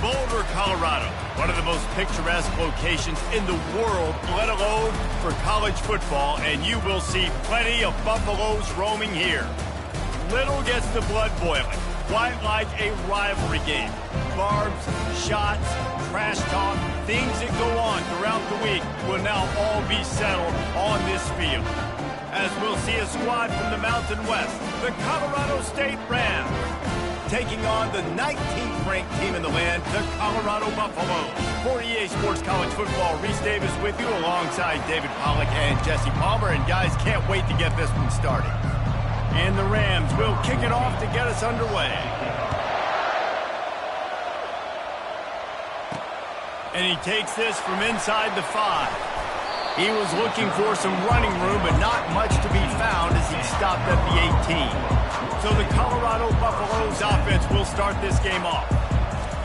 Boulder, Colorado, one of the most picturesque locations in the world, let alone for college football, and you will see plenty of Buffaloes roaming here. Little gets the blood boiling, quite like a rivalry game. Barbs, shots, trash talk, things that go on throughout the week will now all be settled on this field. As we'll see a squad from the Mountain West, the Colorado State Rams, taking on the 19th ranked team in the land, the Colorado Buffaloes. For EA Sports College Football, Reese Davis with you alongside David Pollack and Jesse Palmer. And guys, can't wait to get this one started. And the Rams will kick it off to get us underway. And he takes this from inside the 5. He was looking for some running room, but not much to be found as he stopped at the 18. So the Colorado Buffaloes offense will start this game off.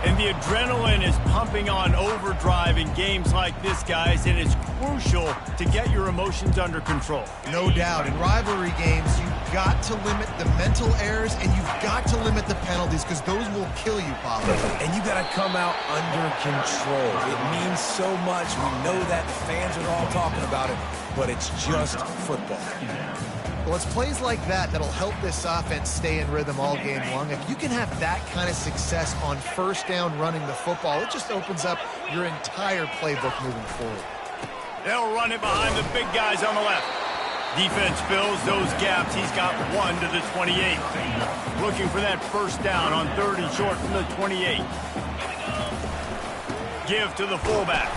And the adrenaline is pumping on overdrive in games like this, guys, and it's crucial to get your emotions under control. No doubt. In rivalry games, you've got to limit the mental errors, and you've got to limit the penalties, because those will kill you, Papa. And you got to come out under control. It means so much. We know that. The fans are all talking about it, but it's just football. Well, it's plays like that that'll help this offense stay in rhythm all game long. If you can have that kind of success on first down running the football, it just opens up your entire playbook moving forward. They'll run it behind the big guys on the left. Defense fills those gaps. He's got 1 to the 28. Looking for that first down on 3rd and short from the 28. Give to the fullback.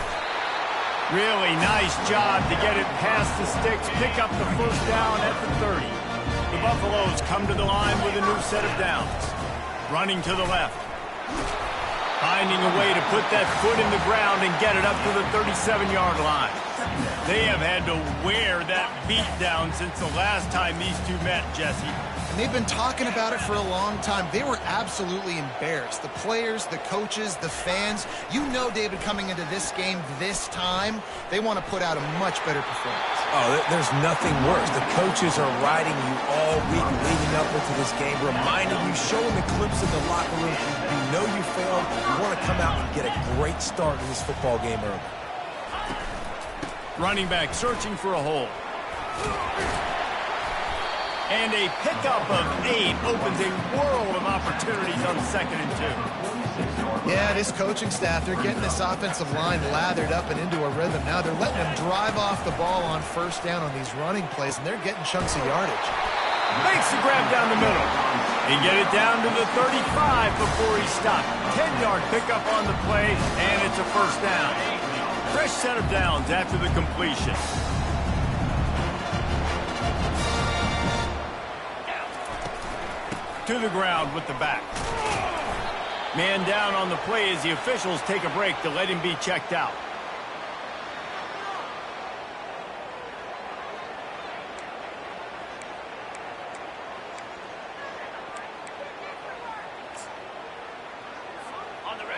Really nice job to get it past the sticks, pick up the first down at the 30. The Buffaloes come to the line with a new set of downs. Running to the left. Finding a way to put that foot in the ground and get it up to the 37-yard line. They have had to wear that beat down since the last time these two met, Jesse. And they've been talking about it for a long time. They were absolutely embarrassed. The players, the coaches, the fans. You know, David, coming into this game this time, they want to put out a much better performance. Oh, there's nothing worse. The coaches are riding you all week leading up into this game, reminding you, showing the clips in the locker room. You know you failed. You want to come out and get a great start in this football game early. Running back searching for a hole. And a pickup of 8 opens a world of opportunities on 2nd and 2. Yeah, this coaching staff, they're getting this offensive line lathered up and into a rhythm. Now they're letting them drive off the ball on first down on these running plays, and they're getting chunks of yardage. Makes the grab down the middle. He get it down to the 35 before he stopped. 10-yard pickup on the play, and it's a first down. Fresh set of downs after the completion. To the ground with the back. Man down on the play as the officials take a break to let him be checked out.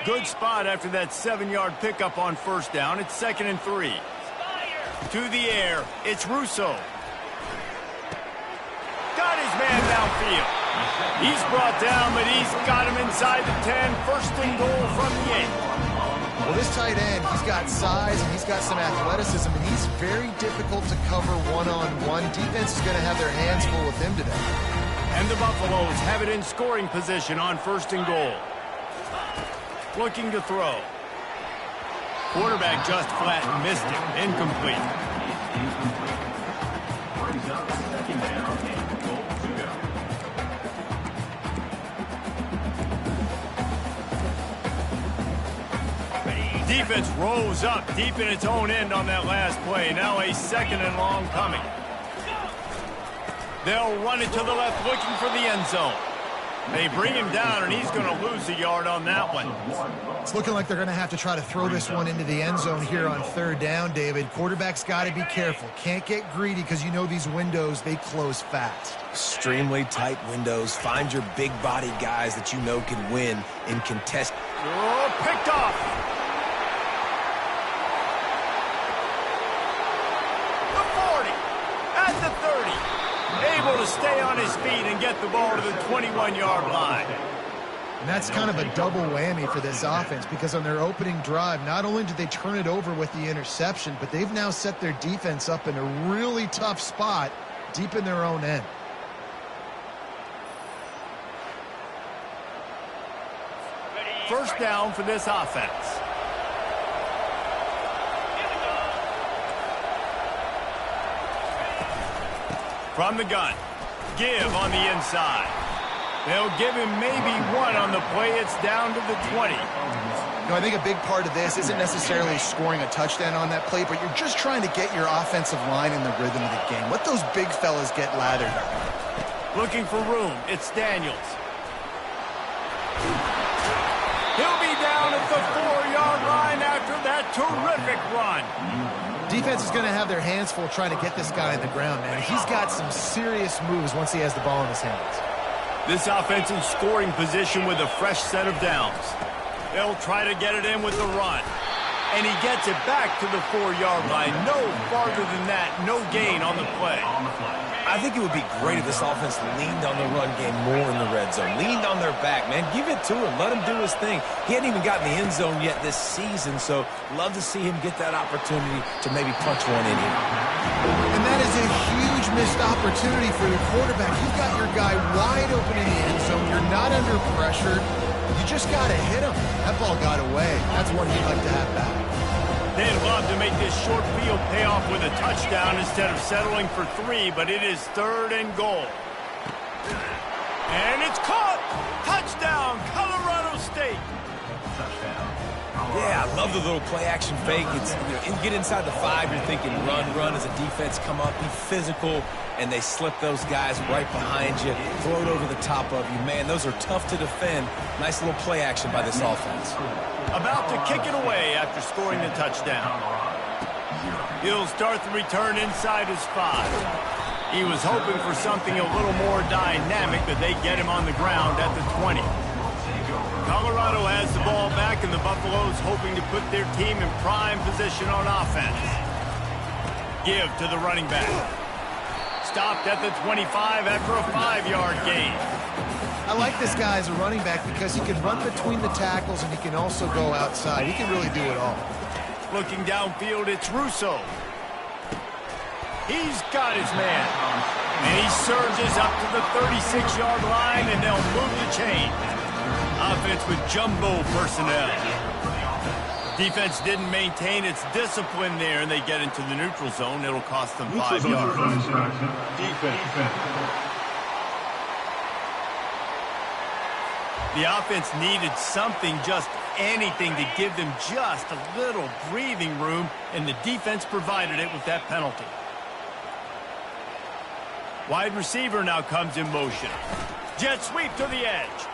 Good spot after that 7-yard pickup on first down. It's 2nd and 3. To the air, it's Russo. Got his man downfield. He's brought down, but he's got him inside the 10. First and goal from the 8. Well, this tight end, he's got size and he's got some athleticism, and he's very difficult to cover one-on-one. Defense is going to have their hands full with him today. And the Buffaloes have it in scoring position on 1st and goal. Looking to throw. Quarterback just flat missed it. Incomplete. Defense rose up deep in its own end on that last play. Now a 2nd and long coming. They'll run it to the left looking for the end zone. They bring him down, and he's going to lose a yard on that one. It's looking like they're going to have to try to throw this one into the end zone here on 3rd down, David. Quarterback's got to be careful. Can't get greedy because you know these windows, they close fast. Extremely tight windows. Find your big body guys that you know can win in contest. Oh, picked off. The 40. At the 30. Able to stay on his feet and get the ball to the 21-yard line. And that's kind of a double whammy for this offense, because on their opening drive, not only did they turn it over with the interception, but they've now set their defense up in a really tough spot deep in their own end. First down for this offense. From the gun, give on the inside. They'll give him maybe one on the play. It's down to the 20. You know, I think a big part of this isn't necessarily scoring a touchdown on that play, but you're just trying to get your offensive line in the rhythm of the game. Let those big fellas get lathered. Looking for room. It's Daniels. He'll be down at the 4-yard line after that terrific run. Defense is going to have their hands full trying to get this guy on the ground, man. He's got some serious moves once he has the ball in his hands. This offense in scoring position with a fresh set of downs. They'll try to get it in with the run. And he gets it back to the 4-yard line. No farther than that. No gain on the play. I think it would be great if this offense leaned on the run game more in the red zone. Leaned on their back, man. Give it to him. Let him do his thing. He hadn't even gotten the end zone yet this season, so love to see him get that opportunity to maybe punch one in here. And that is a huge missed opportunity for the quarterback. You've got your guy wide open in the end zone. You're not under pressure. You just got to hit him. That ball got away. That's one he'd like to have back. They'd love to make this short field pay off with a touchdown instead of settling for 3, but it is 3rd and goal. And it's caught! Touchdown, Colorado State! Yeah, I love the little play-action fake. It's, you get inside the 5, you're thinking run as a defense, come up, be physical, and they slip those guys right behind you, throw it over the top of you. Man, those are tough to defend. Nice little play action by this offense. About to kick it away after scoring the touchdown. He'll start the return inside his 5. He was hoping for something a little more dynamic, but they get him on the ground at the 20. Colorado has the ball back, and the Buffaloes hoping to put their team in prime position on offense. Give to the running back. Stopped at the 25 after a 5-yard gain. I like this guy as a running back because he can run between the tackles and he can also go outside. He can really do it all. Looking downfield, it's Russo. He's got his man. And he surges up to the 36-yard line, and they'll move the chain. Offense with jumbo personnel. Defense didn't maintain its discipline there, and they get into the neutral zone. It'll cost them 5 yards. The offense needed something, just anything, to give them just a little breathing room, and the defense provided it with that penalty. Wide receiver now comes in motion. Jet sweep to the edge.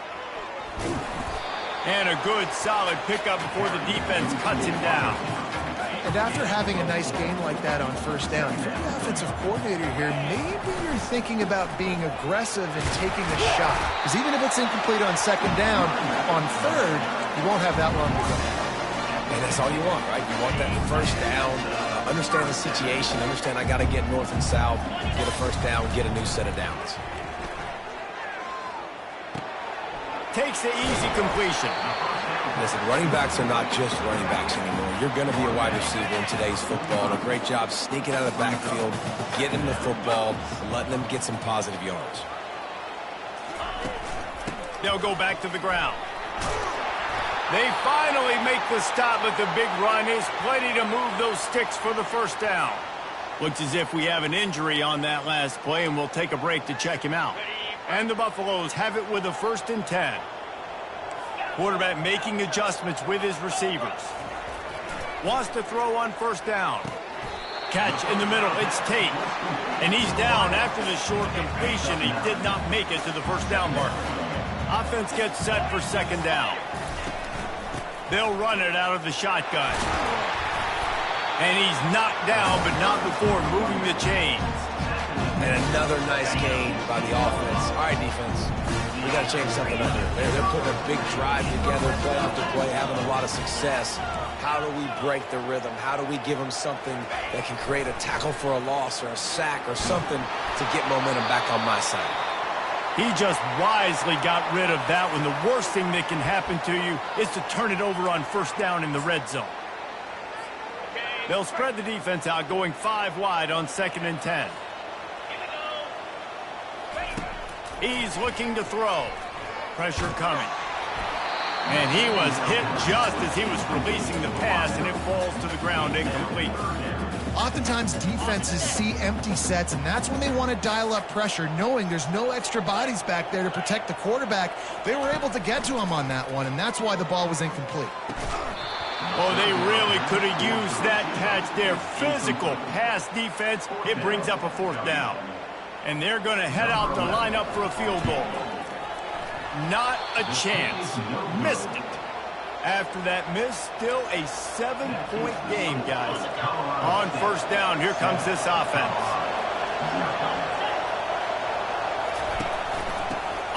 And a good, solid pickup before the defense cuts him down. And after having a nice game like that on first down, for the offensive coordinator here, maybe you're thinking about being aggressive and taking a shot. Because even if it's incomplete on second down, on third, you won't have that long to go. And that's all you want, right? You want that first down, understand the situation, understand I got to get north and south, get a first down, get a new set of downs. Takes the easy completion. Listen, running backs are not just running backs anymore. You're going to be a wide receiver in today's football. And a great job sneaking out of the backfield, getting the football, and letting them get some positive yards. They'll go back to the ground. They finally make the stop, but the big run is plenty to move those sticks for the first down. Looks as if we have an injury on that last play, and we'll take a break to check him out. And the Buffaloes have it with a 1st and 10. Quarterback making adjustments with his receivers. Wants to throw on first down. Catch in the middle. It's Tate. And he's down after the short completion. He did not make it to the first down marker. Offense gets set for second down. They'll run it out of the shotgun. And he's knocked down, but not before moving the chains. And another nice gain by the offense. All right, defense, we got to change something up here. They're putting a big drive together, play after play, having a lot of success. How do we break the rhythm? How do we give them something that can create a tackle for a loss or a sack or something to get momentum back on my side? He just wisely got rid of that one. The worst thing that can happen to you is to turn it over on first down in the red zone. They'll spread the defense out, going 5 wide on 2nd and 10. He's looking to throw. Pressure coming. And he was hit just as he was releasing the pass, and it falls to the ground incomplete. Oftentimes, defenses see empty sets, and that's when they want to dial up pressure, knowing there's no extra bodies back there to protect the quarterback. They were able to get to him on that one, and that's why the ball was incomplete. Oh, they really could have used that catch there. Physical pass defense. It brings up a 4th down. And they're going to head out to line up for a field goal. Not a chance. Missed it. After that miss, still a 7-point game, guys. On first down, here comes this offense.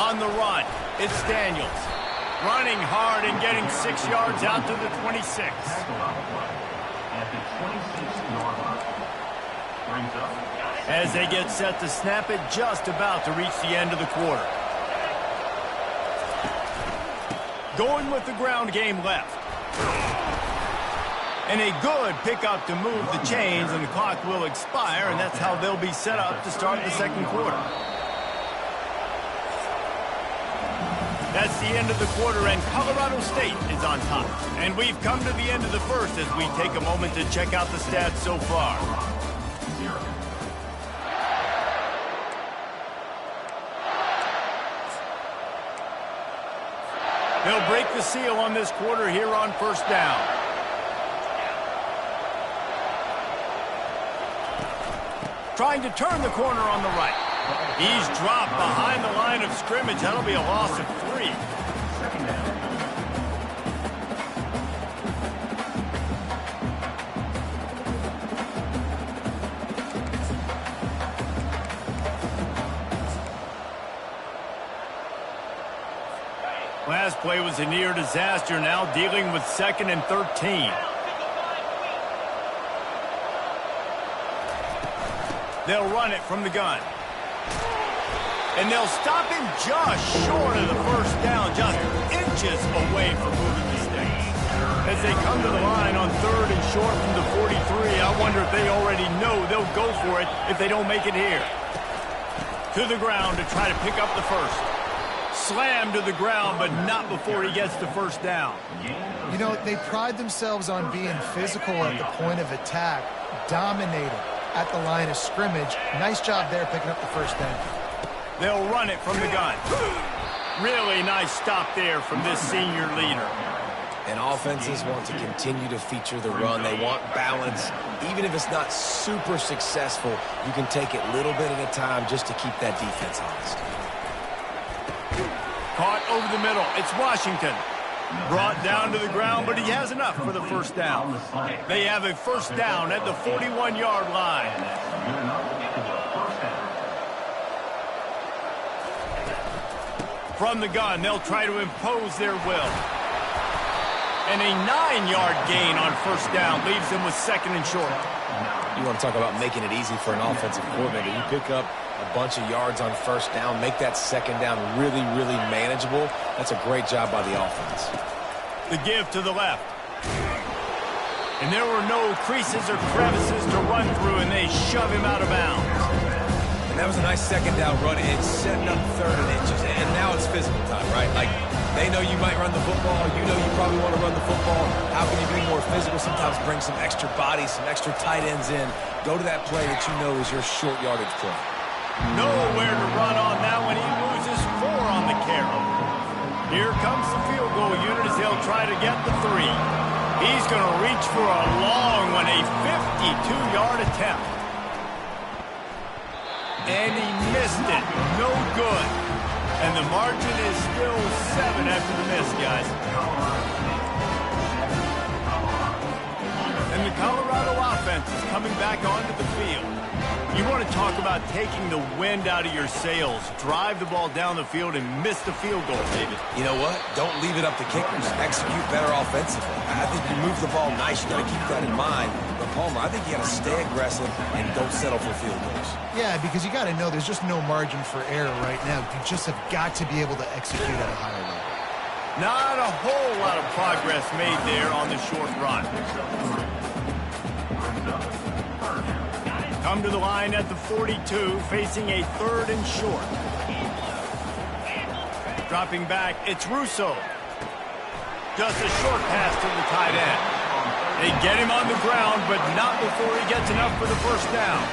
On the run, it's Daniels. Running hard and getting 6 yards out to the 26. As they get set to snap it, just about to reach the end of the quarter. Going with the ground game left. And a good pickup to move the chains, and the clock will expire, and that's how they'll be set up to start the second quarter. That's the end of the quarter, and Colorado State is on top. And we've come to the end of the first as we take a moment to check out the stats so far. They'll break the seal on this quarter here on first down. Trying to turn the corner on the right. He's dropped behind the line of scrimmage. That'll be a loss of 3. Last play was a near disaster, now dealing with 2nd and 13. They'll run it from the gun. And they'll stop him just short of the first down, just inches away from moving the sticks. As they come to the line on 3rd and short from the 43, I wonder if they already know they'll go for it if they don't make it here. To the ground to try to pick up the first. Slammed to the ground, but not before he gets the first down. You know, they pride themselves on being physical at the point of attack, dominating at the line of scrimmage. Nice job there picking up the first down. They'll run it from the gun. Really nice stop there from this senior leader. And offenses want to continue to feature the run. They want balance. Even if it's not super successful, you can take it little bit at a time just to keep that defense honest. Caught over the middle. It's Washington. Brought down to the ground, but he has enough for the first down. They have a first down at the 41-yard line. From the gun, they'll try to impose their will. And a 9-yard gain on first down leaves them with 2nd and short. You want to talk about making it easy for an offensive coordinator. You pick up a bunch of yards on first down, make that second down really, really manageable. That's a great job by the offense. The give to the left. And there were no creases or crevices to run through, and they shove him out of bounds. And that was a nice second down run. It's setting up 3rd and inches. And now it's physical time, right? Like, they know you might run the football. You know you probably want to run the football. How can you be more physical? Sometimes bring some extra bodies, some extra tight ends in. Go to that play that you know is your short yardage play. Nowhere to run on that one. He loses 4 on the carry. Here comes the field goal unit as they'll try to get the 3. He's going to reach for a long one, a 52-yard attempt. And he missed it. No good. And the margin is still 7 after the miss, guys. And the Colorado offense is coming back onto the field. You want to talk about taking the wind out of your sails. Drive the ball down the field and miss the field goal, David. You know what? Don't leave it up to kickers. Execute better offensively. I think you move the ball nice. You got to keep that in mind. But Homer. I think you got to stay aggressive and don't settle for field goals. Yeah, because you got to know there's just no margin for error right now. You just have got to be able to execute at a higher level. Not a whole lot of progress made there on the short run. Come to the line at the 42, facing a 3rd and short. Dropping back, it's Russo. Just a short pass to the tight end. They get him on the ground, but not before he gets enough for the first down.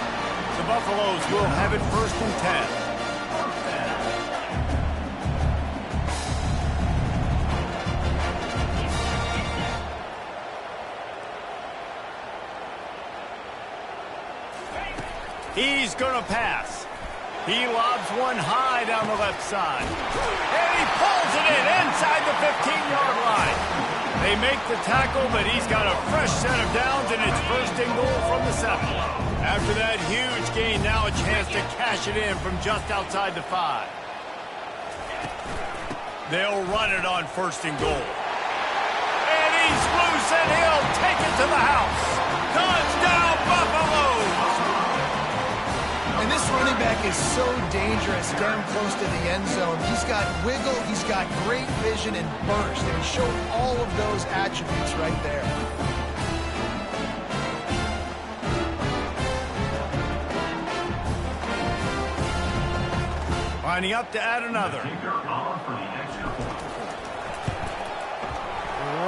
The Buffaloes will have it 1st and 10. He's going to pass. He lobs one high down the left side. And he pulls it in inside the 15-yard line. They make the tackle, but he's got a fresh set of downs, and it's 1st and goal from the 7. After that huge gain, now a chance to cash it in from just outside the 5. They'll run it on 1st and goal. And he's loose, and he'll take it to the house. Touchdown, Buffaloes! And this running back is so dangerous down close to the end zone. He's got wiggle, he's got great vision and burst, and he showed all of those attributes right there. Lining up to add another.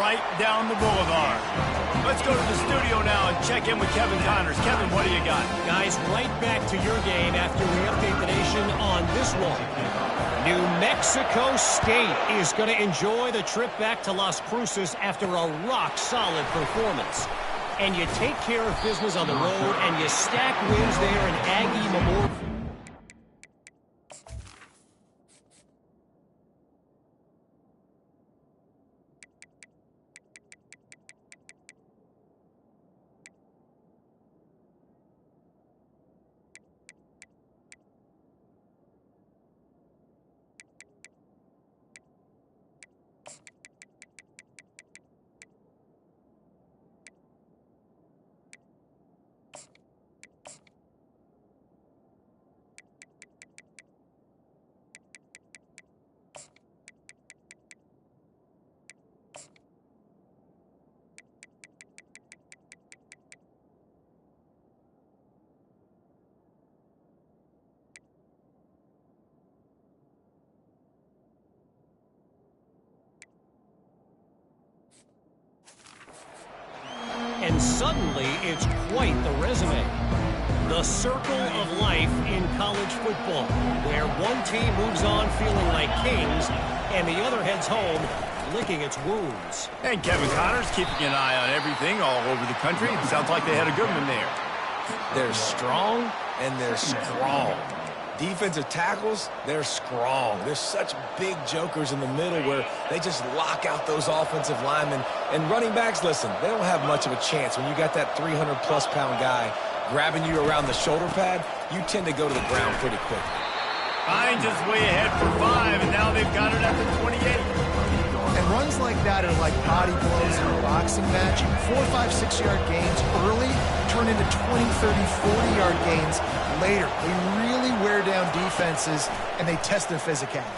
Right down the boulevard. Let's go to the studio now and check in with Kevin Connors. Kevin, what do you got? Guys, right back to your game after we update the nation on this one. New Mexico State is going to enjoy the trip back to Las Cruces after a rock-solid performance. And you take care of business on the road, and you stack wins there in Aggie Memorial. And suddenly, it's quite the resume. The circle of life in college football, where one team moves on feeling like kings, and the other heads home licking its wounds. And Kevin Connors keeping an eye on everything all over the country. It sounds like they had a good one there. They're strong, and they're strong. Defensive tackles, they're strong. There's such big jokers in the middle where they just lock out those offensive linemen. And running backs, listen, they don't have much of a chance. When you got that 300-plus pound guy grabbing you around the shoulder pad, you tend to go to the ground pretty quick. Hines is way ahead for 5, and now they've got it at the 28. And runs like that are like body blows in a boxing match. 4, 5, 6-yard gains early turn into 20, 30, 40-yard gains later. They really wear down defenses, and they test their physicality.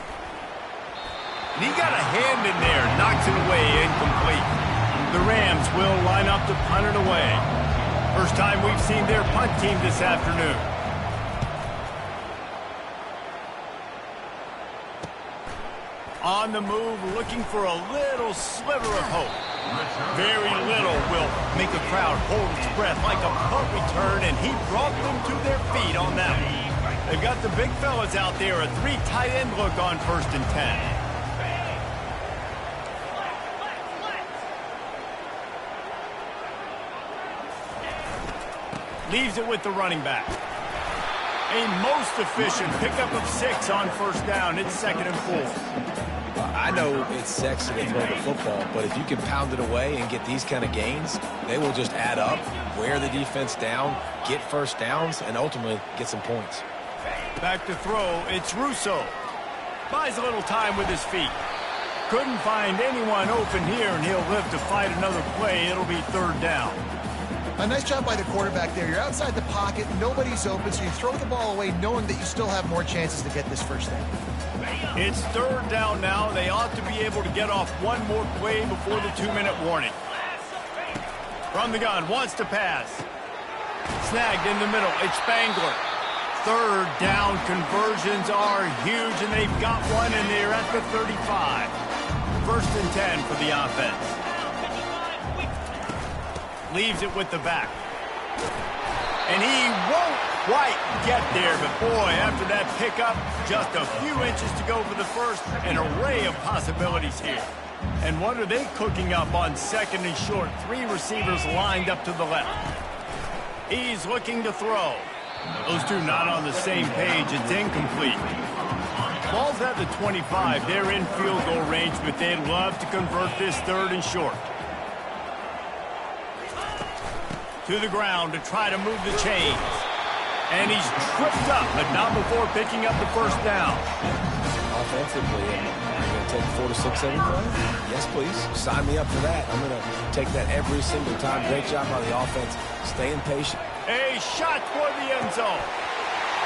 And he got a hand in there, knocks it away, incomplete. The Rams will line up to punt it away. First time we've seen their punt team this afternoon. On the move, looking for a little sliver of hope. Very little will make a crowd hold its breath like a punt return, and he brought them to their feet on that one. They've got the big fellas out there, a 3 tight end look on 1st and 10. Leaves it with the running back. A most efficient pickup of 6 on 1st down. It's 2nd and 4. I know it's sexy to throw the football, but if you can pound it away and get these kind of gains, they will just add up, wear the defense down, get first downs, and ultimately get some points. Back to throw, it's Russo. Buys a little time with his feet. Couldn't find anyone open here, and he'll live to fight another play. It'll be 3rd down. A nice job by the quarterback there. You're outside the pocket, nobody's open, so you throw the ball away knowing that you still have more chances to get this first down. It's third down now. They ought to be able to get off one more play before the 2-minute warning. From the gun, wants to pass. Snagged in the middle. It's Spangler. Third down conversions are huge, and they've got one, and they're at the 35. First and 10 for the offense. Leaves it with the back. And he won't quite get there, but boy, after that pickup, just a few inches to go for the first. An array of possibilities here. And what are they cooking up on second and short? 3 receivers lined up to the left. He's looking to throw. Those two not on the same page. It's incomplete. Ball's at the 25. They're in field goal range, but they'd love to convert this third and short. To the ground to try to move the chains. And he's tripped up, but not before picking up the first down. Offensively, I'm going to take 4 to 6 every play? Yes, please. Sign me up for that. I'm going to take that every single time. Great job by the offense. Staying patient. A shot for the end zone.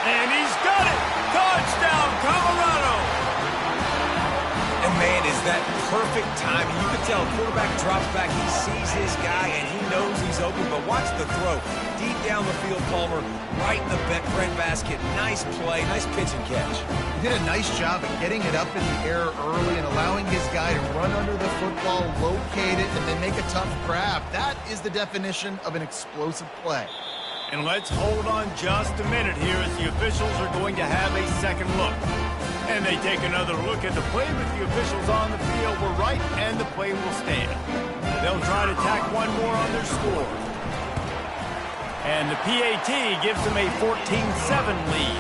And he's got it. Touchdown, Colorado. And, man, is that perfect timing. You can tell quarterback drops back. He sees his guy, and he knows he's open. But watch the throw. Deep down the field, Palmer, right in the bread basket. Nice play. Nice pitch and catch. He did a nice job of getting it up in the air early and allowing his guy to run under the football, locate it, and then make a tough grab. That is the definition of an explosive play. And let's hold on just a minute here as the officials are going to have a second look. And they take another look at the play, but the officials on the field were right, and the play will stand. They'll try to tack one more on their score. And the PAT gives them a 14-7 lead.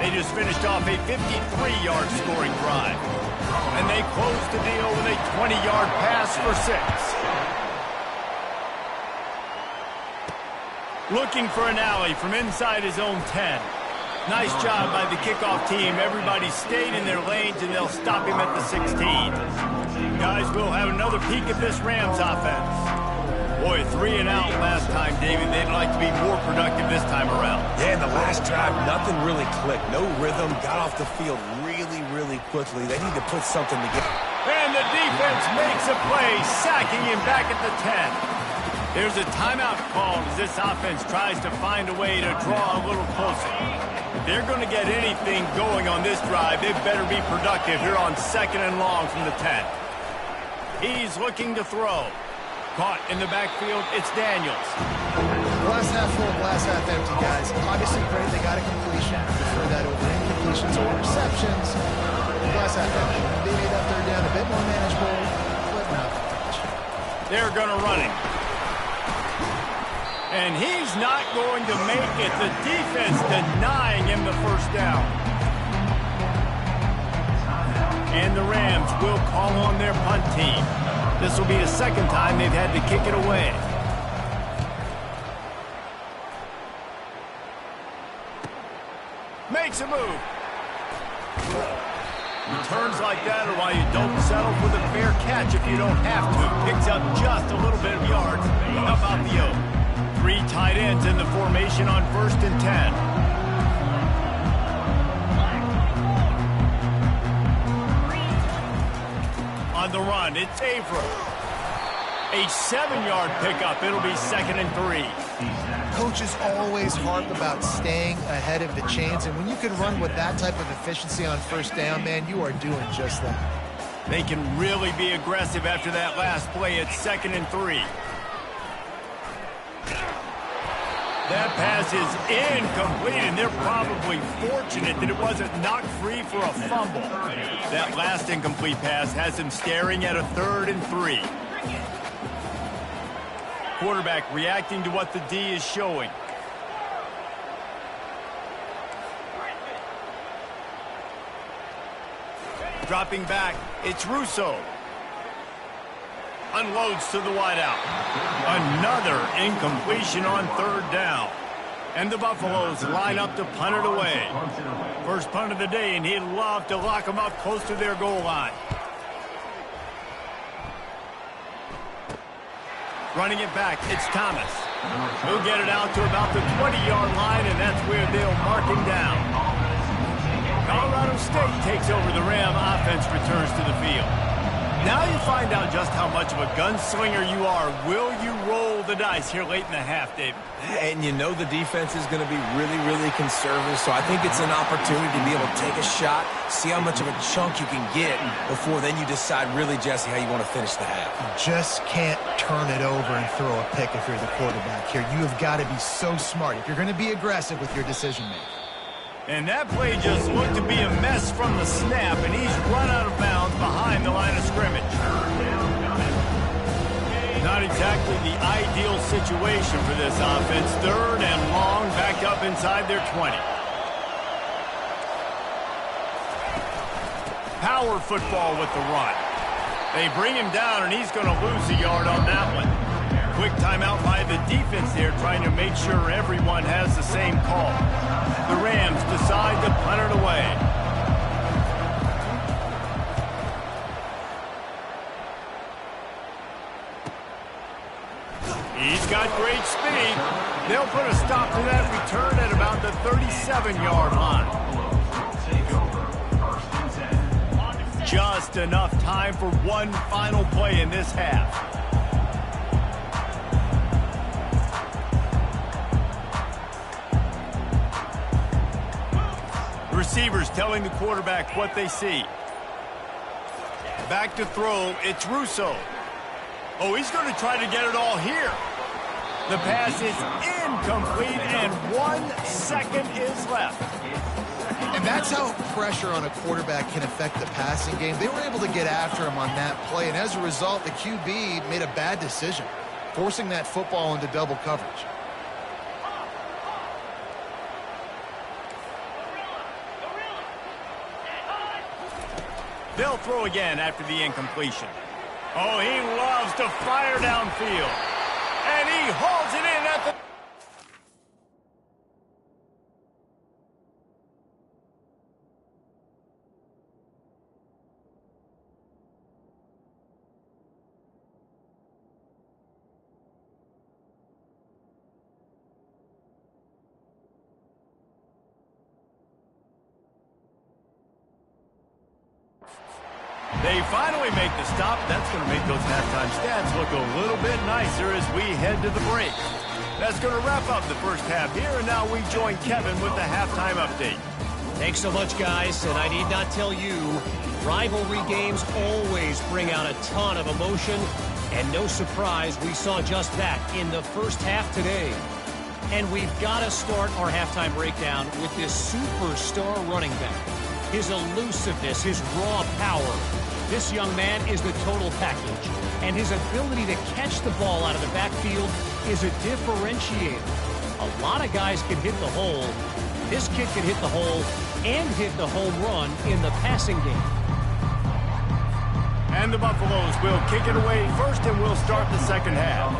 They just finished off a 53-yard scoring drive. And they close the deal with a 20-yard pass for 6. Looking for an alley from inside his own 10. Nice job by the kickoff team. Everybody stayed in their lanes, and they'll stop him at the 16. Guys, we'll have another peek at this Rams offense. Boy, 3 and out last time, David. They'd like to be more productive this time around. Yeah, in the last drive, nothing really clicked. No rhythm. Got off the field really, really quickly. They need to put something together. And the defense makes a play, sacking him back at the 10. There's a timeout called as this offense tries to find a way to draw a little closer. If they're going to get anything going on this drive, they better be productive here on 2nd and long from the 10. He's looking to throw. Caught in the backfield, it's Daniels. Glass half full, glass half empty, guys. Obviously great, they got a completion. Prefer that over incompletions or receptions. Glass half empty. They made that third down a bit more manageable, but not that much. They're going to run him. And he's not going to make it. The defense denying him the first down. And the Rams will call on their punt team. This will be the second time they've had to kick it away. Makes a move. Returns like that are why you don't settle for the fair catch if you don't have to. Picks up just a little bit of yards. How about the O? 3 tight ends in the formation on 1st and 10. On the run, it's Averill. A 7-yard pickup. It'll be 2nd and 3. Coaches always harp about staying ahead of the chains, and when you can run with that type of efficiency on 1st down, man, you are doing just that. They can really be aggressive after that last play at 2nd and 3. That pass is incomplete, and they're probably fortunate that it wasn't knocked free for a fumble. That last incomplete pass has them staring at a 3rd and 3. Quarterback reacting to what the D is showing. Dropping back, it's Russo. Unloads to the wideout. Another incompletion on 3rd down. And the Buffaloes line up to punt it away. First punt of the day, and he'd love to lock them up close to their goal line. Running it back, it's Thomas. He'll get it out to about the 20-yard line, and that's where they'll mark him down. Colorado State takes over the Ram. Offense returns to the field. Now you find out just how much of a gunslinger you are. Will you roll the dice here late in the half, David? And you know the defense is going to be really, really conservative, so I think it's an opportunity to be able to take a shot, see how much of a chunk you can get before then you decide really, Jesse, how you want to finish the half. You just can't turn it over and throw a pick if you're the quarterback here. You have got to be so smart if you're going to be aggressive with your decision-making. And that play just looked to be a mess from the snap, and he's run out of bounds behind the line of scrimmage. Not exactly the ideal situation for this offense. 3rd and long, back up inside their 20. Power football with the run. They bring him down, and he's going to lose a yard on that one. Quick timeout by the defense there, trying to make sure everyone has the same call. The Rams decide to punt it away. He's got great speed. They'll put a stop to that return at about the 37-yard line. Just enough time for one final play in this half. Receivers telling the quarterback what they see. Back to throw, it's Russo. Oh, he's going to try to get it all here. The pass is incomplete, and 1 second is left. And that's how pressure on a quarterback can affect the passing game. They were able to get after him on that play, and as a result, the QB made a bad decision, forcing that football into double coverage. They'll throw again after the incompletion. Oh, he loves to fire downfield. And he hauls it in at the... They finally make the stop. That's going to make those halftime stats look a little bit nicer as we head to the break. That's going to wrap up the first half here, and now we join Kevin with the halftime update. Thanks so much, guys, and I need not tell you, rivalry games always bring out a ton of emotion, and no surprise, we saw just that in the first half today. And we've got to start our halftime breakdown with this superstar running back. His elusiveness, his raw power. This young man is the total package, and his ability to catch the ball out of the backfield is a differentiator. A lot of guys can hit the hole. This kid can hit the hole and hit the home run in the passing game. And the Buffaloes will kick it away first, and we'll start the second half.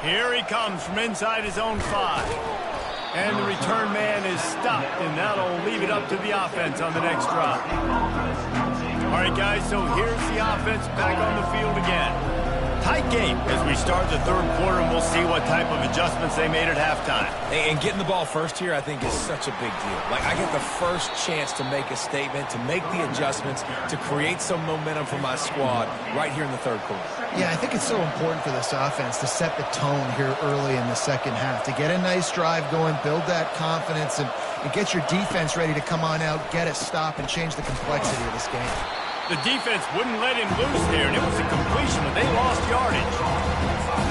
Here he comes from inside his own 5. And the return man is stopped, and that'll leave it up to the offense on the next drive. All right, guys, so here's the offense back on the field again. Tight game as we start the third quarter, and we'll see what type of adjustments they made at halftime. And getting the ball first here, I think, is such a big deal. Like, I get the first chance to make a statement, to make the adjustments, to create some momentum for my squad right here in the third quarter. Yeah, I think it's so important for this offense to set the tone here early in the second half, to get a nice drive going, build that confidence, and get your defense ready to come on out, get a stop, and change the complexity of this game. The defense wouldn't let him loose there, and it was a completion, but they lost yardage.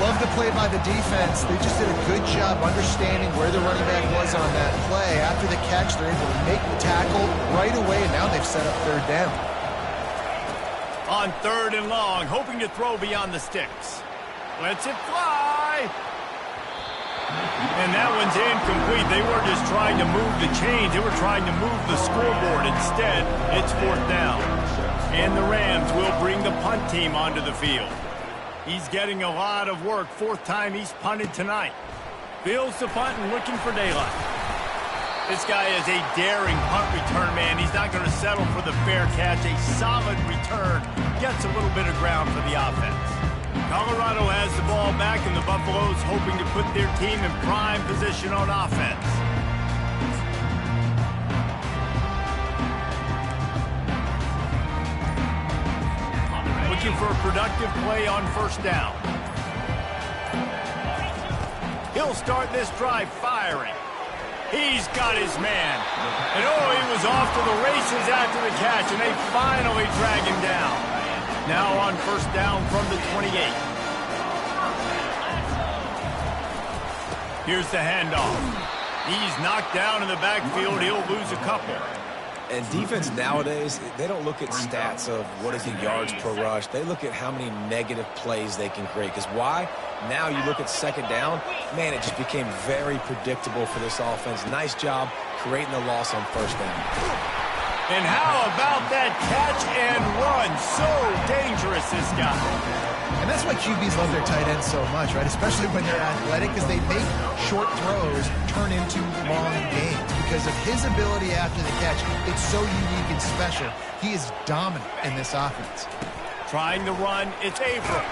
Love the play by the defense. They just did a good job understanding where the running back was on that play. After the catch, they're able to make the tackle right away, and now they've set up third down. On 3rd and long, hoping to throw beyond the sticks. Lets it fly. And that one's incomplete. They weren't just trying to move the chains. They were trying to move the scoreboard. Instead, it's 4th down. And the Rams will bring the punt team onto the field. He's getting a lot of work. 4th time he's punted tonight. Fields the punt and looking for daylight. This guy is a daring punt return man. He's not going to settle for the fair catch. A solid return gets a little bit of ground for the offense. Colorado has the ball back, and the Buffaloes hoping to put their team in prime position on offense. Looking for a productive play on first down. He'll start this drive firing. He's got his man. And oh, he was off to the races after the catch, and they finally drag him down. Now on first down from the 28. Here's the handoff. He's knocked down in the backfield. He'll lose a couple. And defense nowadays, they don't look at stats of what is the yards per rush. They look at how many negative plays they can create. Because why? Now you look at second down, man, it just became very predictable for this offense. Nice job creating the loss on first down. And how about that catch and run? So dangerous, this guy. And that's why QBs love their tight ends so much, right? Especially when they're athletic, because they make short throws turn into long gains. Because of his ability after the catch, it's so unique and special. He is dominant in this offense. Trying to run, it's Abram.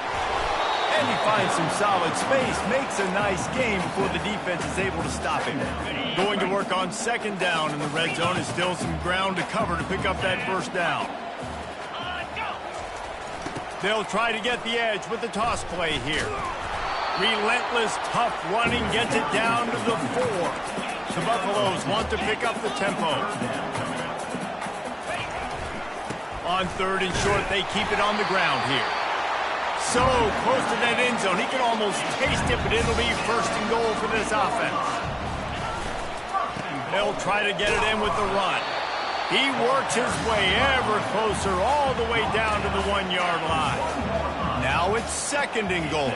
And he finds some solid space, makes a nice game before the defense is able to stop him. Going to work on second down in the red zone is still some ground to cover to pick up that first down. They'll try to get the edge with the toss play here. Relentless, tough running gets it down to the 4. The Buffaloes want to pick up the tempo. On third and short, they keep it on the ground here. So close to that end zone, he can almost taste it, but it'll be first and goal for this offense. They'll try to get it in with the run. He works his way ever closer all the way down to the 1-yard line. Now it's second and goal.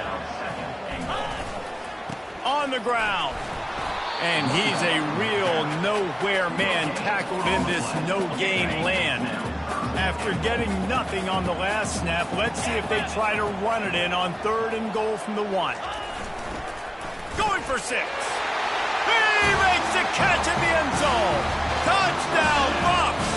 On the ground. And he's a real nowhere man tackled in this no-gain land. After getting nothing on the last snap, let's see if they try to run it in on third and goal from the 1. Going for 6. He makes the catch in the end zone. Touchdown, Bucs!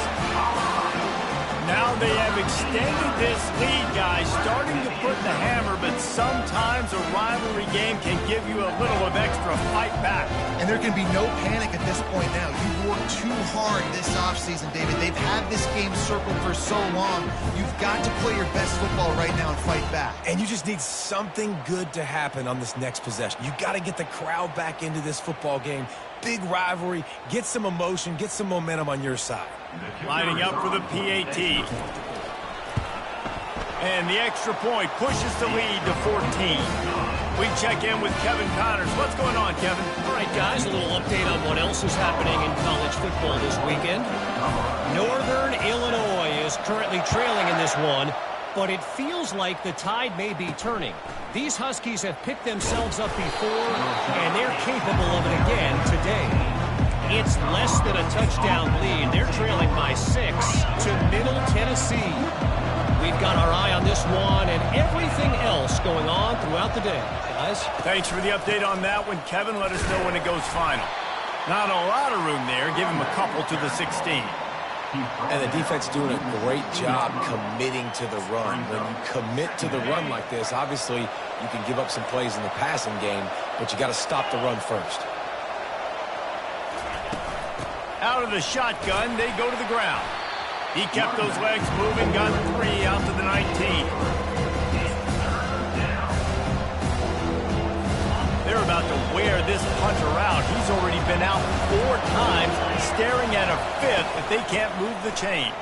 Now they have extended this lead, guys, starting to put the hammer, but sometimes a rivalry game can give you a little of extra fight back. And there can be no panic at this point now. You've worked too hard this offseason, David. They've had this game circled for so long. You've got to play your best football right now and fight back. And you just need something good to happen on this next possession. You got to get the crowd back into this football game. Big rivalry, get some emotion, get some momentum on your side. Lining up for the PAT. And the extra point pushes the lead to 14. We check in with Kevin Connors. What's going on, Kevin? All right, guys, a little update on what else is happening in college football this weekend. Northern Illinois is currently trailing in this one, but it feels like the tide may be turning. These Huskies have picked themselves up before, and they're capable of it again today. It's less than a touchdown lead. They're trailing by 6 to Middle Tennessee. We've got our eye on this one and everything else going on throughout the day. Guys? Thanks for the update on that one, Kevin. Let us know when it goes final. Not a lot of room there. Give him a couple to the 16. And the defense doing a great job committing to the run. When you commit to the run like this, obviously you can give up some plays in the passing game, but you got to stop the run first. Out of the shotgun, they go to the ground. He kept those legs moving, got 3 out to the 19. They're about to wear this punter out. He's already been out 4 times, staring at a 5th if they can't move the chains.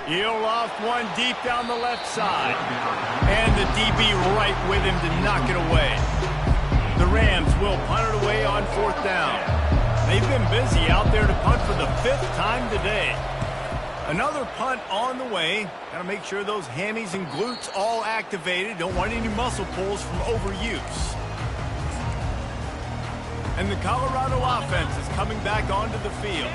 He'll off one deep down the left side. And the DB right with him to knock it away. The Rams will punt it away on 4th down. They've been busy out there to punt for the 5th time today. Another punt on the way. Got to make sure those hammies and glutes all activated. Don't want any muscle pulls from overuse. And the Colorado offense is coming back onto the field.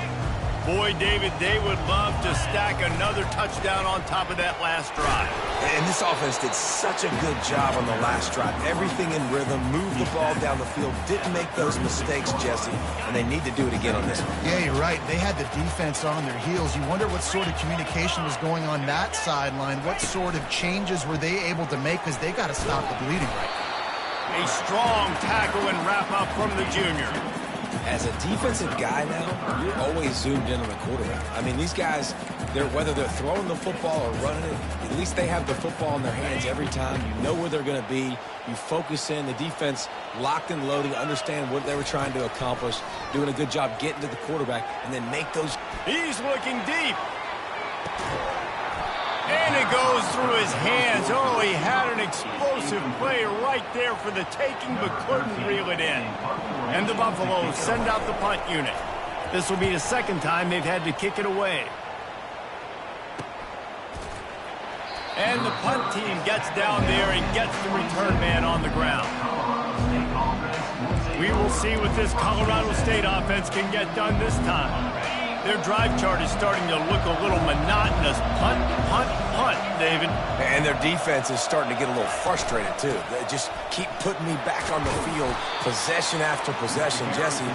Boy, David, they would love to stack another touchdown on top of that last drive. And this offense did such a good job on the last drive. Everything in rhythm, moved the ball down the field, didn't make those mistakes, Jesse, and they need to do it again on this one. Yeah, you're right. They had the defense on their heels. You wonder what sort of communication was going on that sideline. What sort of changes were they able to make, because they got to stop the bleeding right now. A strong tackle and wrap-up from the junior. As a defensive guy now, you're always zoomed in on the quarterback. I mean, these guys, whether they're throwing the football or running it, at least they have the football in their hands every time. You know where they're going to be. You focus in. The defense locked and loaded, understand what they were trying to accomplish, doing a good job getting to the quarterback, and then make those. He's looking deep. And it goes through his hands. Oh, he had an explosive play right there for the taking, but couldn't reel it in. And the Buffaloes send out the punt unit. This will be the second time they've had to kick it away. And the punt team gets down there and gets the return man on the ground. We will see what this Colorado State offense can get done this time. Their drive chart is starting to look a little monotonous. Punt, punt, punt, David. And their defense is starting to get a little frustrated, too. They just keep putting me back on the field, possession after possession. Jesse,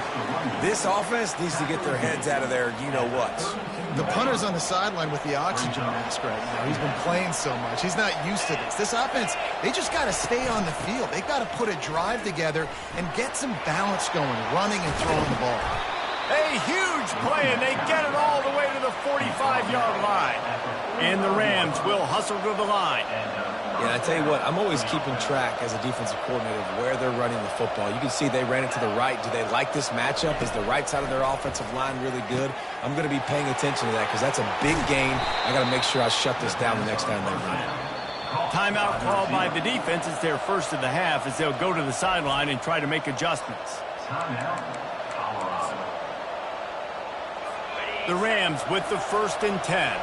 this offense needs to get their heads out of their you-know-what. The punter's on the sideline with the oxygen mask right now. He's been playing so much. He's not used to this. This offense, they just got to stay on the field. They've got to put a drive together and get some balance going, running and throwing the ball. A huge play, and they get it all the way to the 45-yard line. And the Rams will hustle to the line. Yeah, I tell you what, I'm always keeping track as a defensive coordinator of where they're running the football. You can see they ran it to the right. Do they like this matchup? Is the right side of their offensive line really good? I'm going to be paying attention to that because that's a big gain. I got to make sure I shut this down the next time they run it. Timeout called by the defense. It's their first of the half as they'll go to the sideline and try to make adjustments. The Rams with the 1st and 10.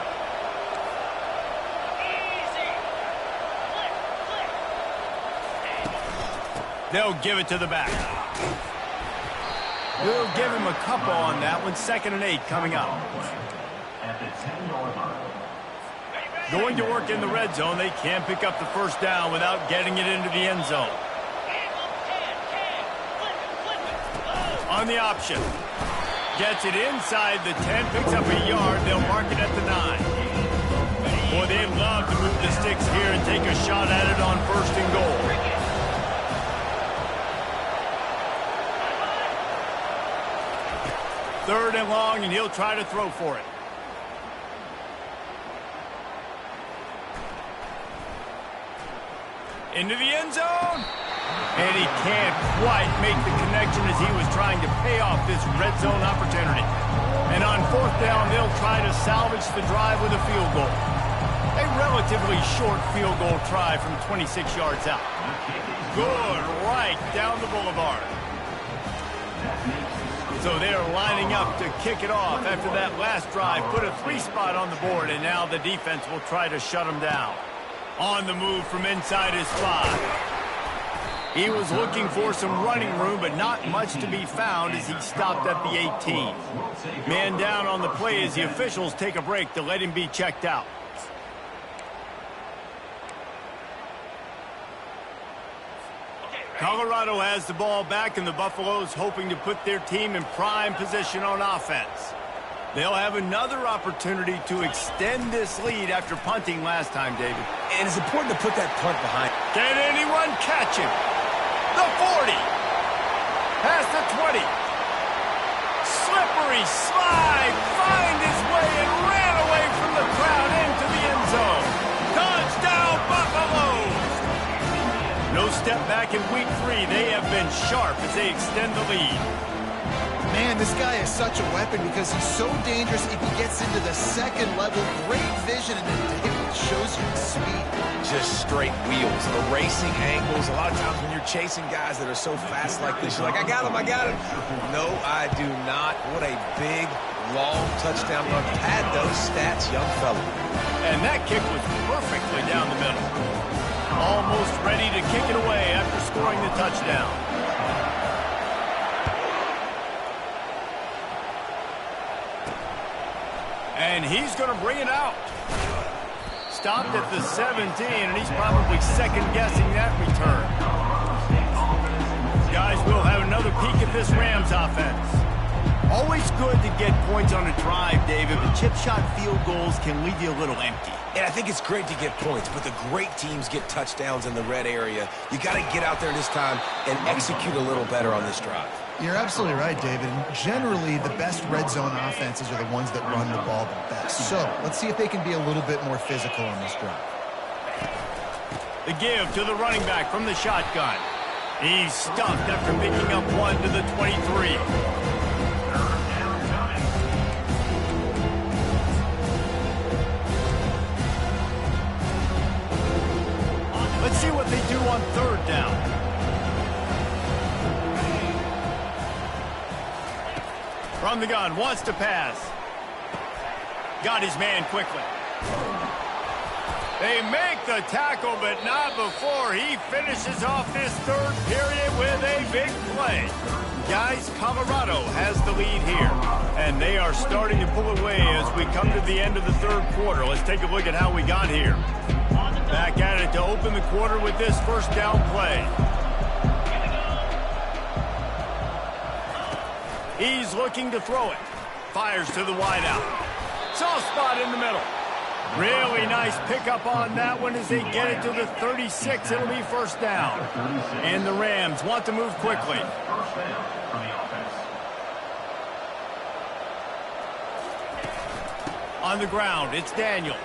They'll give it to the back. We'll give him a couple on that one. 2nd and 8 coming up. Going to work in the red zone. They can't pick up the first down without getting it into the end zone. On the option. Gets it inside the 10, picks up a yard. They'll mark it at the 9. Boy, they love to move the sticks here and take a shot at it on 1st and goal. Third and long, and he'll try to throw for it. Into the end zone. And he can't quite make the connection as he was trying to pay off this red zone opportunity. And on 4th down, they'll try to salvage the drive with a field goal. A relatively short field goal try from 26 yards out. Good, right down the boulevard. So they're lining up to kick it off after that last drive. Put a 3-spot on the board, and now the defense will try to shut them down. On the move from inside his 5. He was looking for some running room, but not much to be found as he stopped at the 18. Man down on the play as the officials take a break to let him be checked out. Colorado has the ball back, and the Buffaloes hoping to put their team in prime position on offense. They'll have another opportunity to extend this lead after punting last time, David. And it's important to put that punt behind. Can anyone catch him? The 40. Past the 20. Slippery slide. Find his way and ran away from the crowd into the end zone. Touchdown, Buffaloes. No step back in week 3. They have been sharp as they extend the lead. Man, this guy is such a weapon because he's so dangerous if he gets into the 2nd level. Great vision, and it shows you his speed. Just straight wheels, erasing angles. A lot of times when you're chasing guys that are so fast like this, you're like, I got him, I got him. No, I do not. What a big, long touchdown run. Pad those stats, young fella. And that kick was perfectly down the middle. Almost ready to kick it away after scoring the touchdown. And he's going to bring it out. Stopped at the 17, and he's probably second-guessing that return. Guys, we'll have another peek at this Rams offense. Always good to get points on a drive, David, but chip shot field goals can leave you a little empty. And I think it's great to get points, but the great teams get touchdowns in the red area. You got to get out there this time and execute a little better on this drive. You're absolutely right, David. And generally, the best red zone offenses are the ones that run the ball the best. So let's see if they can be a little bit more physical on this drive. The give to the running back from the shotgun. He's stuffed after picking up one to the 23. Let's see what they do on third down. From the gun, wants to pass. Got his man quickly. They make the tackle, but not before he finishes off this third period with a big play. Guys, Colorado has the lead here, and they are starting to pull away as we come to the end of the third quarter. Let's take a look at how we got here. Back at it to open the quarter with this first down play. He's looking to throw it. Fires to the wideout. Soft spot in the middle. Really nice pickup on that one as they get it to the 36. It'll be first down. And the Rams want to move quickly. On the ground, it's Daniels.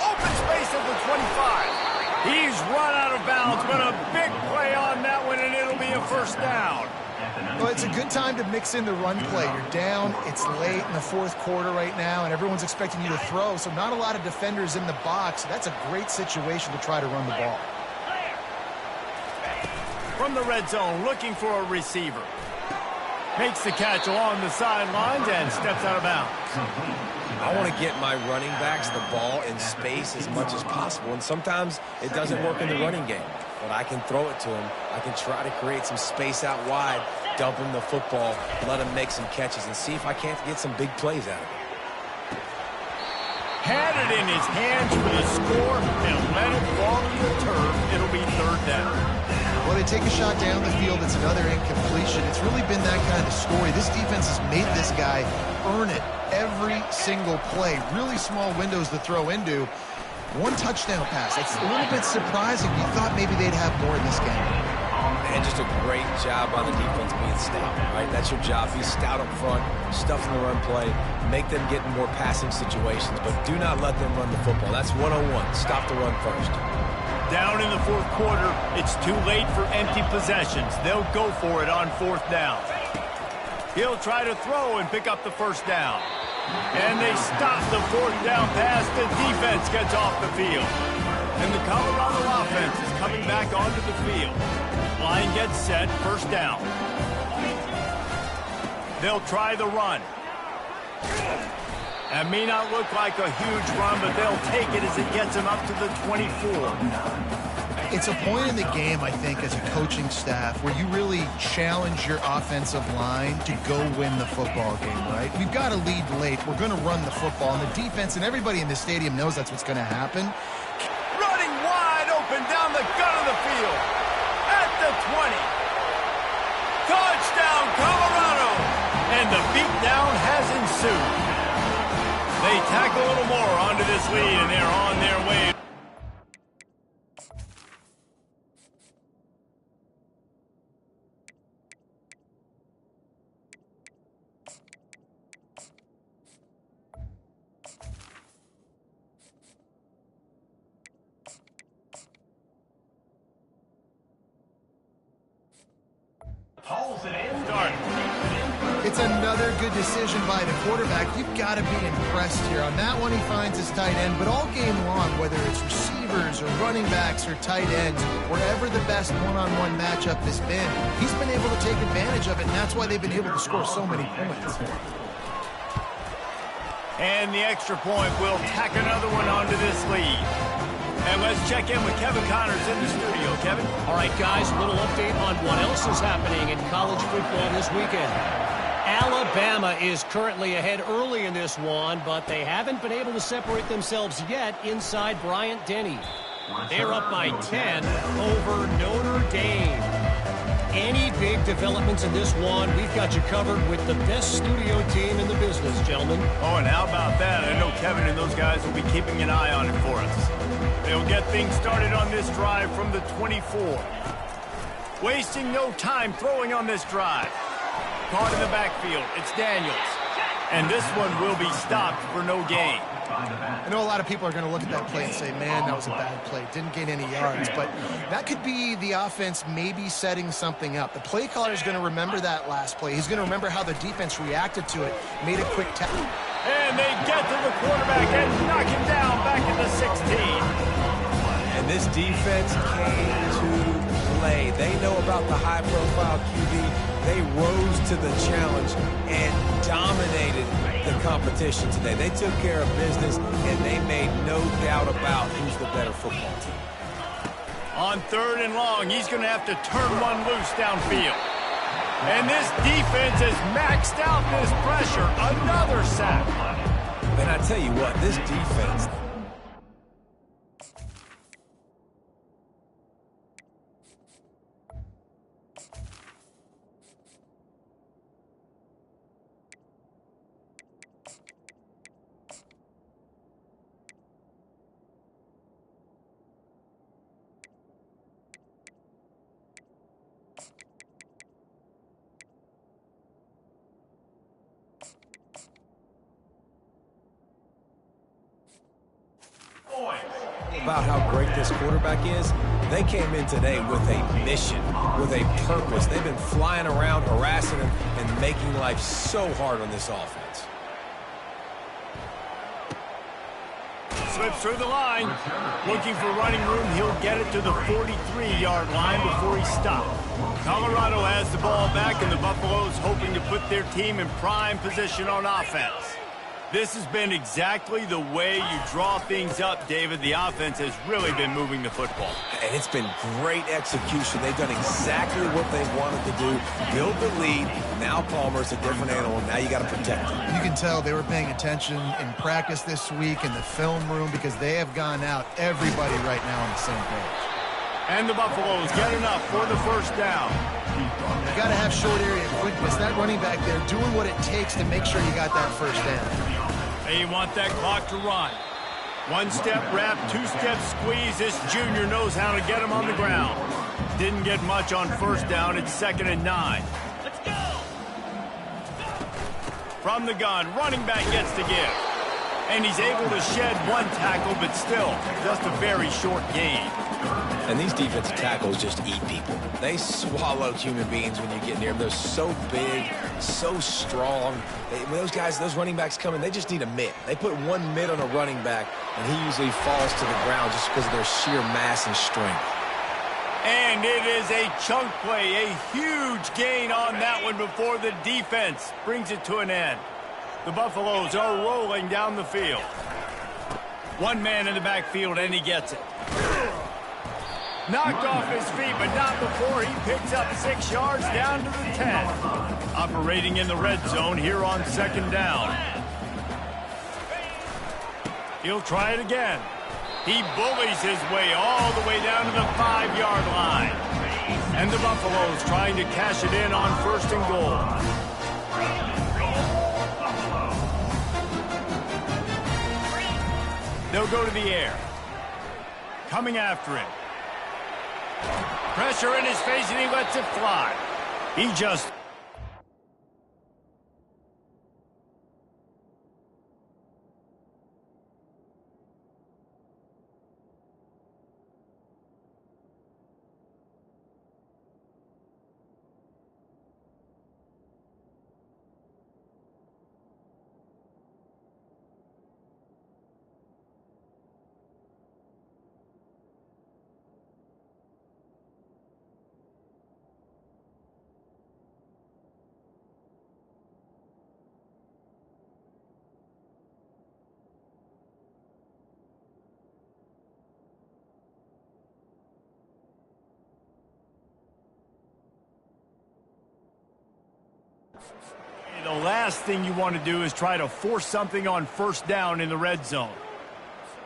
Open space at the 25. He's run out of bounds, but a big play on that one, and it'll be a first down. Well, it's a good time to mix in the run play. You're down, it's late in the fourth quarter right now, and everyone's expecting you to throw, so not a lot of defenders in the box. That's a great situation to try to run the ball. From the red zone, looking for a receiver. Makes the catch along the sidelines and steps out of bounds. I want to get my running backs the ball in space as much as possible, and sometimes it doesn't work in the running game. But I can throw it to him. I can try to create some space out wide, dump him the football, let him make some catches, and see if I can't get some big plays out of it. Had it in his hands for the score and let it fall to the turf. It'll be third down. Well, they take a shot down the field. It's another incompletion. It's really been that kind of story. This defense has made this guy earn it every single play. Really small windows to throw into. One touchdown pass. That's a little bit surprising. You thought maybe they'd have more in this game. And just a great job by the defense being stout, right? That's your job. Be stout up front, stuff in the run play, make them get in more passing situations, but do not let them run the football. That's 101. Stop the run first. Down in the fourth quarter, it's too late for empty possessions. They'll go for it on fourth down. He'll try to throw and pick up the first down. And they stop the fourth down pass. The defense gets off the field. And the Colorado offense is coming back onto the field. Line gets set, first down. They'll try the run. That may not look like a huge run, but they'll take it as it gets them up to the 24. It's a point in the game, I think, as a coaching staff where you really challenge your offensive line to go win the football game, right? We've got to lead late. We're going to run the football, and the defense and everybody in the stadium knows that's what's going to happen. Running wide open down the gut of the field. At the 20. Touchdown, Colorado! And the beatdown has ensued. They tack a little more onto this lead, and they're on their way. It's another good decision by the quarterback. You've got to be impressed here. On that one, he finds his tight end, but all game long, whether it's receivers or running backs or tight ends, wherever the best one-on-one matchup has been, he's been able to take advantage of it, and that's why they've been able to score so many points. And the extra point will tack another one onto this lead. And let's check in with Kevin Connors in the studio. Kevin? All right, guys, a little update on what else is happening in college football this weekend. Alabama is currently ahead early in this one, but they haven't been able to separate themselves yet inside Bryant-Denny. They're up by 10 over Notre Dame. Any big developments in this one, we've got you covered with the best studio team in the business, gentlemen. Oh, and how about that? I know Kevin and those guys will be keeping an eye on it for us. They'll get things started on this drive from the 24. Wasting no time throwing on this drive. Caught in the backfield. It's Daniels. And this one will be stopped for no gain. I know a lot of people are going to look at that play and say, man, that was a bad play. Didn't gain any yards. But that could be the offense maybe setting something up. The play caller is going to remember that last play. He's going to remember how the defense reacted to it, made a quick tackle. And they get to the quarterback and knock him down back at the 16. And this defense came to play. They know about the high-profile QB. They rose to the challenge and dominated the competition today. They took care of business, and they made no doubt about who's the better football team. On 3rd and long, he's going to have to turn one loose downfield. And this defense has maxed out this pressure. Another sack. And I tell you what, this defense... about how great this quarterback is. They came in today with a mission, with a purpose. They've been flying around, harassing him, and making life so hard on this offense. Slips through the line. Looking for running room. He'll get it to the 43-yard line before he stopped. Colorado has the ball back, and the Buffaloes hoping to put their team in prime position on offense. This has been exactly the way you draw things up, David. The offense has really been moving the football. And it's been great execution. They've done exactly what they wanted to do. Build the lead. Now Palmer's a different animal. Now you got to protect him. You can tell they were paying attention in practice this week in the film room because they have gone out, everybody right now on the same page. And the Buffaloes get enough for the first down. You got to have short area quickness. That running back there doing what it takes to make sure you got that first down. They want that clock to run. One-step wrap, two-step squeeze. This junior knows how to get him on the ground. Didn't get much on first down. It's 2nd and 9. Let's go! From the gun, running back gets to give. And he's able to shed one tackle, but still, just a very short gain. And these defensive tackles just eat people. They swallow human beings when you get near them. They're so big, so strong. When those guys, those running backs come in, they just need a mitt. They put one mitt on a running back, and he usually falls to the ground just because of their sheer mass and strength. And it is a chunk play, a huge gain on that one before the defense brings it to an end. The Buffaloes are rolling down the field. One man in the backfield, and he gets it. Knocked off his feet, but not before he picks up 6 yards down to the 10. Operating in the red zone here on 2nd down. He'll try it again. He bullies his way all the way down to the 5-yard line. And the Buffaloes trying to cash it in on 1st and goal. They'll go to the air. Coming after him. Pressure in his face, and he lets it fly. He just... The last thing you want to do is try to force something on first down in the red zone.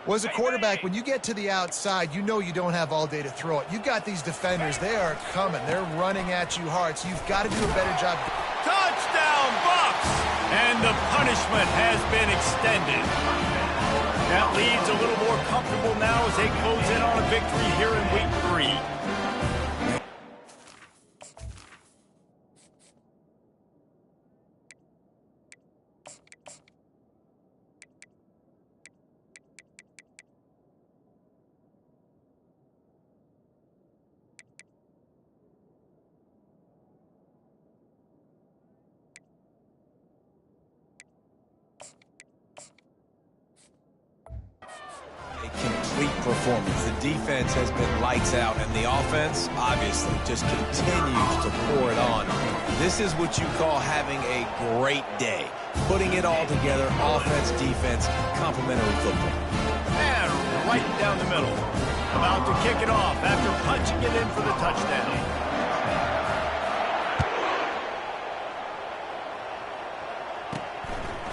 Well, as a quarterback, when you get to the outside, you know you don't have all day to throw it. You got these defenders. They are coming. They're running at you hard, so you've got to do a better job. Touchdown, Bucks! And the punishment has been extended. That leads a little more comfortable now as they close in on a victory here in week 3. Complete performance. The defense has been lights out, and the offense obviously just continues to pour it on. This is what you call having a great day. Putting it all together, offense, defense, complementary football. And right down the middle. About to kick it off after punching it in for the touchdown.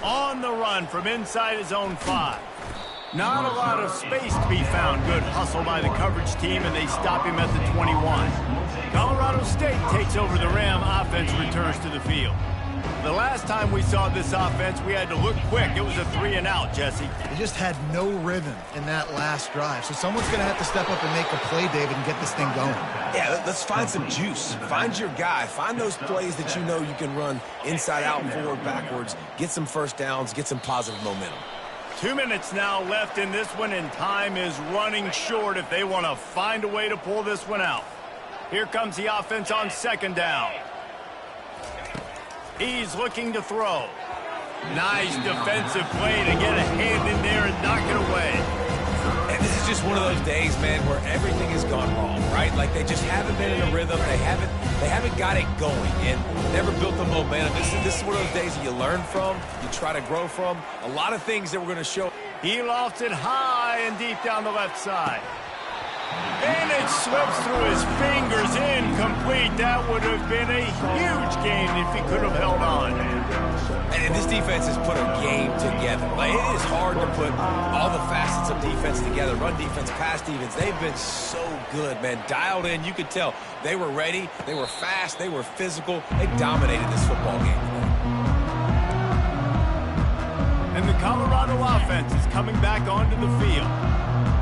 On the run from inside his own 5. Not a lot of space to be found. Good hustle by the coverage team, and they stop him at the 21. Colorado State takes over the Ram. Offense returns to the field. The last time we saw this offense, we had to look quick. It was a 3-and-out, Jesse. They just had no rhythm in that last drive. So someone's going to have to step up and make a play, David, and get this thing going. Yeah, let's find some juice. Find your guy. Find those plays that you know you can run inside out, forward, backwards. Get some first downs. Get some positive momentum. 2 minutes now left in this one, and time is running short if they want to find a way to pull this one out. Here comes the offense on second down. He's looking to throw. Nice defensive play to get a hand in there and knock it away. And this is just one of those days, man, where everything has gone wrong, right? Like they just haven't been in a rhythm. They haven't got it going and never built the momentum. This is one of those days that you learn from, you try to grow from. A lot of things that we're going to show. He lofts it high and deep down the left side. And it slips through his fingers, incomplete. That would have been a huge gain if he could have held on. And this defense has put a game together. Like, it is hard to put all the facets of defense together. Run defense, pass defense. They've been so good, man. Dialed in. You could tell they were ready. They were fast. They were physical. They dominated this football game. And the Colorado offense is coming back onto the field.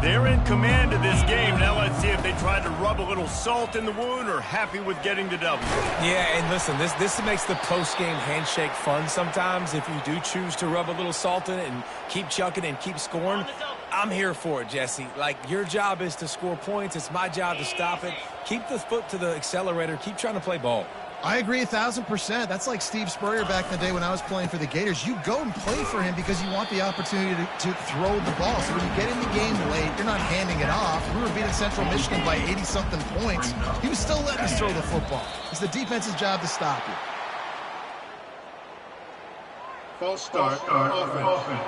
They're in command of this game. Now let's see if they try to rub a little salt in the wound or happy with getting the W. Yeah, and listen, this makes the post-game handshake fun sometimes. If you do choose to rub a little salt in it and keep chucking and keep scoring, I'm here for it, Jesse. Like, your job is to score points. It's my job to stop it. Keep the foot to the accelerator. Keep trying to play ball. I agree 1,000%. That's like Steve Spurrier back in the day when I was playing for the Gators. You go and play for him because you want the opportunity to throw the ball. So when you get in the game late, you're not handing it off. We were beating Central Michigan by 80-something points. He was still letting us throw the football. It's the defense's job to stop you. False start, offense.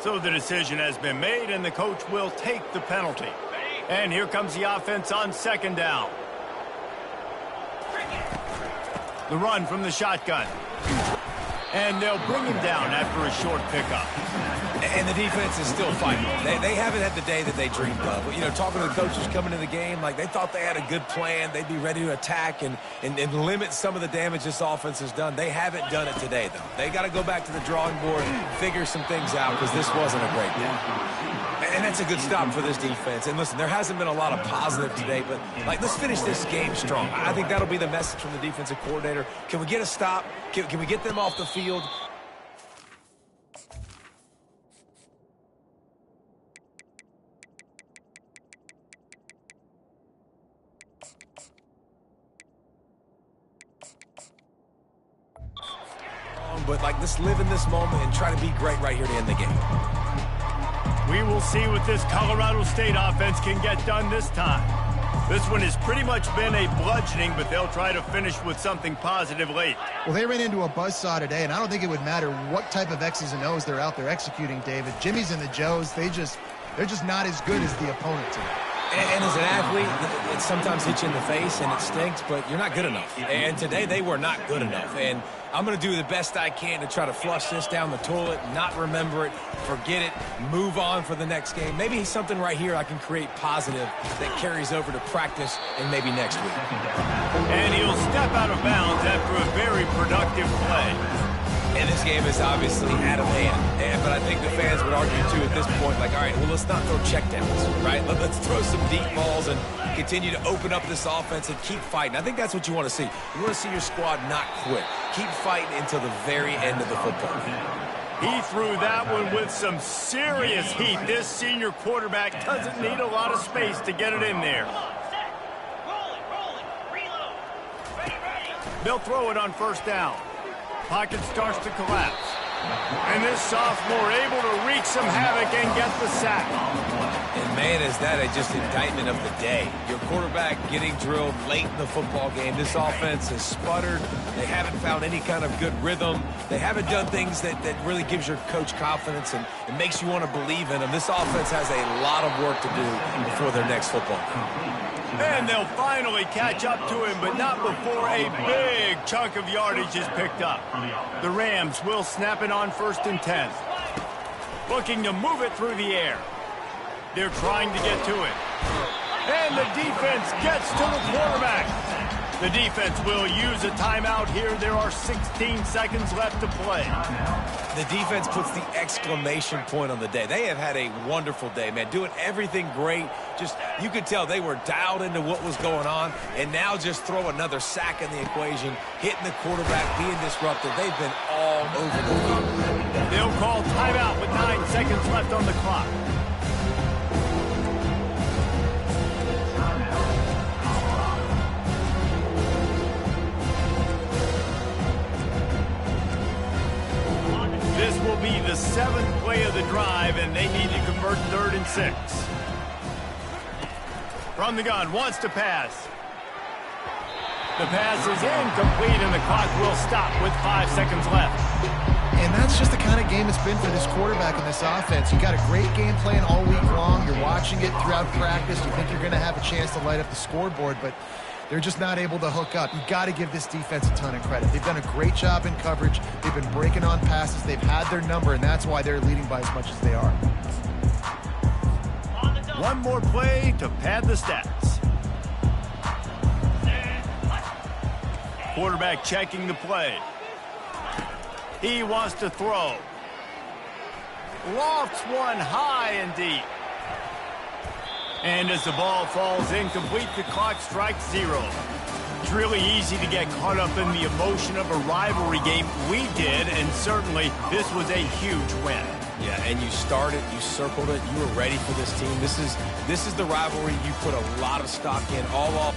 So the decision has been made, and the coach will take the penalty. And here comes the offense on second down. The run from the shotgun. And they'll bring him down after a short pickup. And the defense is still fighting. They haven't had the day that they dreamed of. You know, talking to the coaches coming into the game, like they thought they had a good plan. They'd be ready to attack and limit some of the damage this offense has done. They haven't done it today, though. They got to go back to the drawing board, figure some things out, because this wasn't a great day. And that's a good stop for this defense. And listen, there hasn't been a lot of positive today, but like, let's finish this game strong. I think that'll be the message from the defensive coordinator. Can we get a stop? Can we get them off the field? But like, let's live in this moment and try to be great right here to end the game. We will see what this Colorado State offense can get done this time. This one has pretty much been a bludgeoning, but they'll try to finish with something positive late. Well, they ran into a buzzsaw today, and I don't think it would matter what type of X's and O's they're out there executing, David. Jimmy's and the Joes, they're just not as good as the opponent today. And as an athlete, it sometimes hits you in the face and it stinks, but you're not good enough. And today they were not good enough. And I'm going to do the best I can to try to flush this down the toilet, not remember it, forget it, move on for the next game. Maybe something right here I can create positive that carries over to practice and maybe next week. And he'll step out of bounds after a very productive play. And this game is obviously out of hand. But I think the fans would argue, too, at this point, like, all right, well, let's not throw checkdowns, right? Let's throw some deep balls and continue to open up this offense and keep fighting. I think that's what you want to see. You want to see your squad not quit. Keep fighting until the very end of the football. He threw that one with some serious heat. This senior quarterback doesn't need a lot of space to get it in there. They'll throw it on first down. Pocket starts to collapse. And this sophomore able to wreak some havoc and get the sack. And, man, is that just indictment of the day. Your quarterback getting drilled late in the football game. This offense has sputtered. They haven't found any kind of good rhythm. They haven't done things that really gives your coach confidence and it makes you want to believe in them. This offense has a lot of work to do before their next football game. And they'll finally catch up to him, but not before a big chunk of yardage is picked up. The Rams will snap it on 1st and 10. Looking to move it through the air. They're trying to get to it. And the defense gets to the quarterback. The defense will use a timeout here. There are 16 seconds left to play. The defense puts the exclamation point on the day. They have had a wonderful day, man. Doing everything great. Just, you could tell they were dialed into what was going on. And now just throw another sack in the equation. Hitting the quarterback, being disruptive. They've been all over the field. They'll call timeout with 9 seconds left on the clock. This will be the 7th play of the drive, and they need to convert 3rd and 6. From the gun, wants to pass. The pass is incomplete, and the clock will stop with 5 seconds left. And that's just the kind of game it's been for this quarterback in this offense. You got a great game plan all week long. You're watching it throughout practice. You think you're going to have a chance to light up the scoreboard, but they're just not able to hook up. You've got to give this defense a ton of credit. They've done a great job in coverage. They've been breaking on passes. They've had their number, and that's why they're leading by as much as they are. One more play to pad the stats. Quarterback checking the play. He wants to throw. Lofts one high and deep. And as the ball falls incomplete, the clock strikes 0. It's really easy to get caught up in the emotion of a rivalry game. We did, and certainly this was a huge win. Yeah, and you started, you circled it, you were ready for this team. This is the rivalry you put a lot of stock in all off.